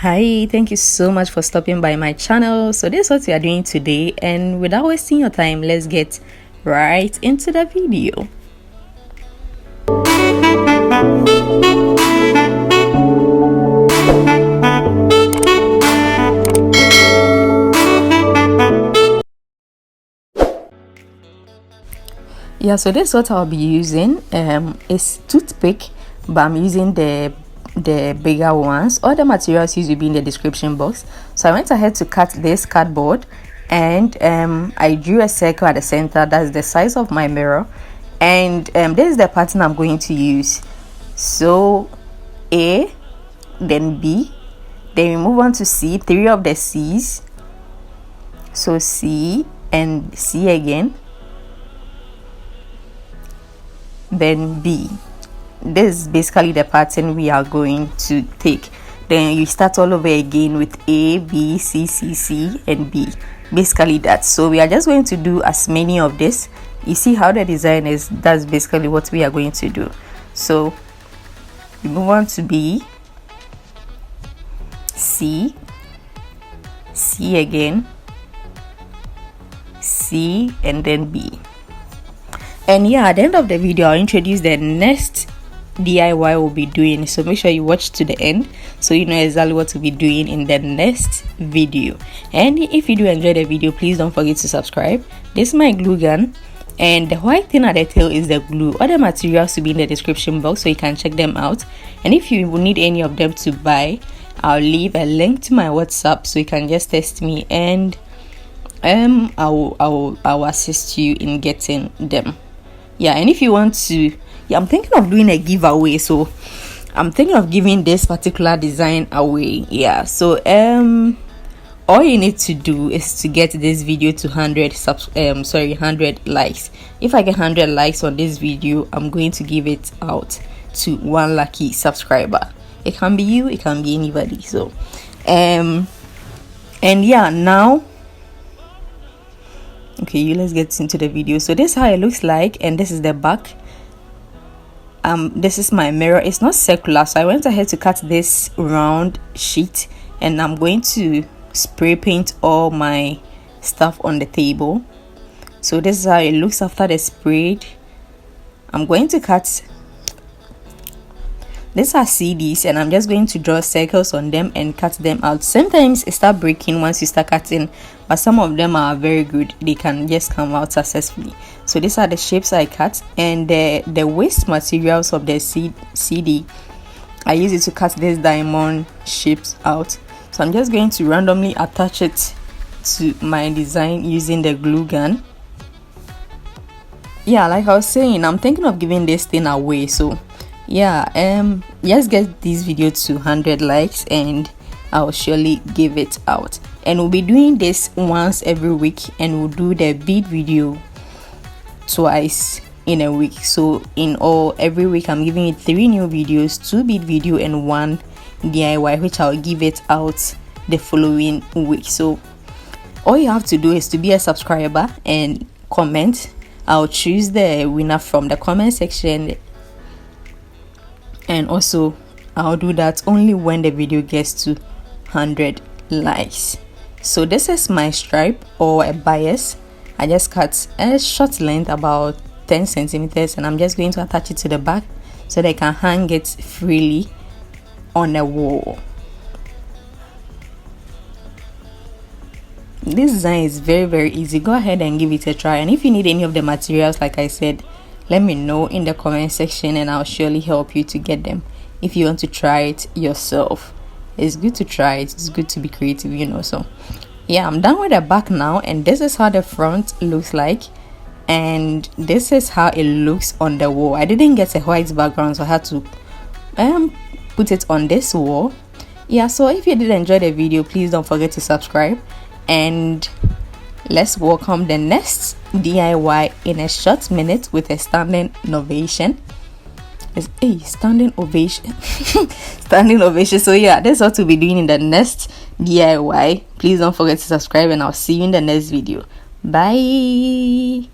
Hi, thank you so much for stopping by my channel. So this is what we are doing today, and without wasting your time, let's get right into the video. Yeah, so this is what I'll be using. It's toothpick, but I'm using the bigger ones. All the materials used will be in the description box. So I went ahead to cut this cardboard, and I drew a circle at the center. That's the size of my mirror, and this is the pattern I'm going to use. So A, then B, then we move on to C, 3 of the C's. So C and C again, then B. This is basically the pattern we are going to take. Then you start all over again with A, B, C, C, C, and B. Basically that. So we are just going to do as many of this. You see how the design is? That's basically what we are going to do. So we move on to B, C, C again, C, and then B. And yeah, at the end of the video, I'll introduce the next DIY we'll be doing. So make sure you watch to the end so you know exactly what we'll be doing in the next video. And if you do enjoy the video, please don't forget to subscribe. This is my glue gun, and the white thing at the tail is the glue. Other materials will be in the description box so you can check them out. And if you will need any of them to buy, I'll leave a link to my WhatsApp so you can just text me, and I will assist you in getting them. Yeah, and if you want to, I'm thinking of doing a giveaway, so I'm thinking of giving this particular design away. Yeah, so all you need to do is to get this video to 100 likes. If I get 100 likes on this video, I'm going to give it out to one lucky subscriber. It can be you, it can be anybody. So and yeah, now okay, let's get into the video. So this is how it looks like, and this is the back. This is my mirror. It's not circular, so I went ahead to cut this round sheet, and I'm going to spray paint all my stuff on the table. So this is how it looks after the sprayed. I'm going to cut, these are CDs, and I'm just going to draw circles on them and cut them out. Sometimes it start breaking once you start cutting, but some of them are very good. They can just come out successfully. So these are the shapes I cut, and the waste materials of the CD, I use it to cut these diamond shapes out. So I'm just going to randomly attach it to my design using the glue gun. Yeah, like I was saying, I'm thinking of giving this thing away. So yeah, let's get this video to 100 likes and I'll surely give it out. And we'll be doing this once every week, and we'll do the bead video twice in a week. So in all, every week I'm giving it 3 new videos, 2 bead video and 1 DIY, which I'll give it out the following week. So all you have to do is to be a subscriber and comment. I'll choose the winner from the comment section, and also I'll do that only when the video gets to 100 likes. So this is my stripe or a bias. I just cut a short length, about 10 centimeters, and I'm just going to attach it to the back so they can hang it freely on the wall. This design is very easy. Go ahead and give it a try, and if you need any of the materials, like I said, let me know in the comment section and I'll surely help you to get them. If you want to try it yourself, it's good to try it. It's good to be creative, you know. So yeah, I'm done with the back now, and this is how the front looks like, and this is how it looks on the wall. I didn't get a white background, so I had to put it on this wall. Yeah, so if you did enjoy the video, please don't forget to subscribe, and let's welcome the next DIY in a short minute with a standing ovation. It's a standing ovation. Standing ovation. So yeah, that's what we'll be doing in the next DIY. Please don't forget to subscribe, and I'll see you in the next video. Bye.